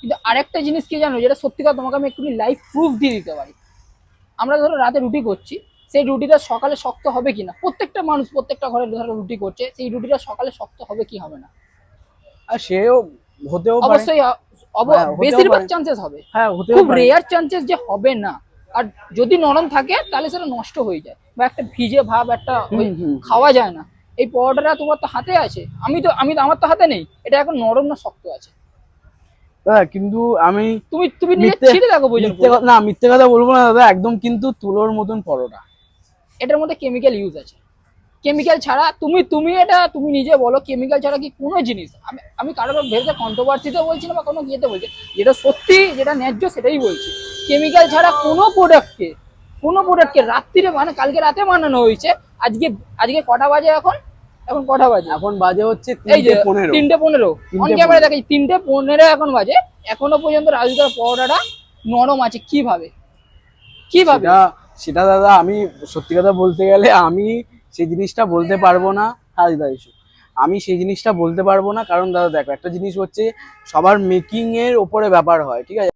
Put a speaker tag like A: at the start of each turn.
A: কিন্তু আরেকটা জিনিস কি জানো, যেটা সত্যি কথা তোমাকে আমি একটু লাইভ প্রুফ দিয়ে দিতে পারি। আমরা ধরো রাতে রুটি করছি, সেই রুটিটা সকালে শক্ত হবে কিনা, প্রত্যেকটা মানুষ প্রত্যেকটা ঘরে ধরো রুটি করছে, সেই রুটিটা সকালে শক্ত হবে কি হবে না?
B: আর সেও হতেও পারে।
A: অবশ্যই
B: হ্যাঁ, হতেও
A: বেশিরভাগ
B: পারে।
A: চান্সেস হবে।
B: হ্যাঁ, হতেও
A: খুব
B: পারে।
A: রেয়ার চান্সেস যে হবে না। আর যদি নরম থাকে তাহলে সেটা নষ্ট হয়ে যায়, বা একটা ভিজে ভাব একটা
B: হুম হুম।
A: খাওয়া যায় না। এই পরোটাটা তোমার তো হাতে আছে, আমি তো আমার তো হাতে নেই, এটা এখন নরম না শক্ত আছে?
B: দাদা কিন্তু আমি
A: তুমি তুমি নিজে
B: মিথ্যে
A: ছিঁড়ে দেখো বোঝার পরে।
B: না, মিথ্যে কথা বলবো না দাদা, একদম কিন্তু তুলোর মতন পরোটা।
A: এটার মধ্যে কেমিক্যাল ইউজ আছে। কেমিক্যাল ছাড়া তুমি নিজে বলো, কেমিক্যাল ছাড়া কি কোনো জিনিস, আমি কারোর ভেবে কন্ট্রোভার্সিতে বলছি না বা কোনো ইয়েতে বলছি, যেটা সত্যি যেটা ন্যায্য সেটাই বলছি। কেমিক্যাল ছাড়া কোনো প্রোডাক্টকে রাত্রিরে, মানে কালকে রাতে বানানো হয়েছে। আজকে আজকে কটা বাজে এখন? এখন কটা বাজে?
B: এখন বাজে হচ্ছে
A: এই যে
B: 3:15।
A: 3:15, অন
B: 3:15।
A: ক্যামেরা দেখি 3:15 এখন বাজে। এখনো পর্যন্ত রাজুদার পরোটাটা নরম আছে কিভাবে? কিভাবে?
B: সেটা সেটা দাদা আমি সত্যি কথা বলতে গেলে আমি সেই জিনিসটা বলতে পারবো না। হাজদা ইস্যু, আমি সেই জিনিসটা বলতে পারবো না, কারণ দাদা দেখো একটা জিনিস হচ্ছে সবার মেকিং এর ওপরে ব্যাপার হয়, ঠিক আছে।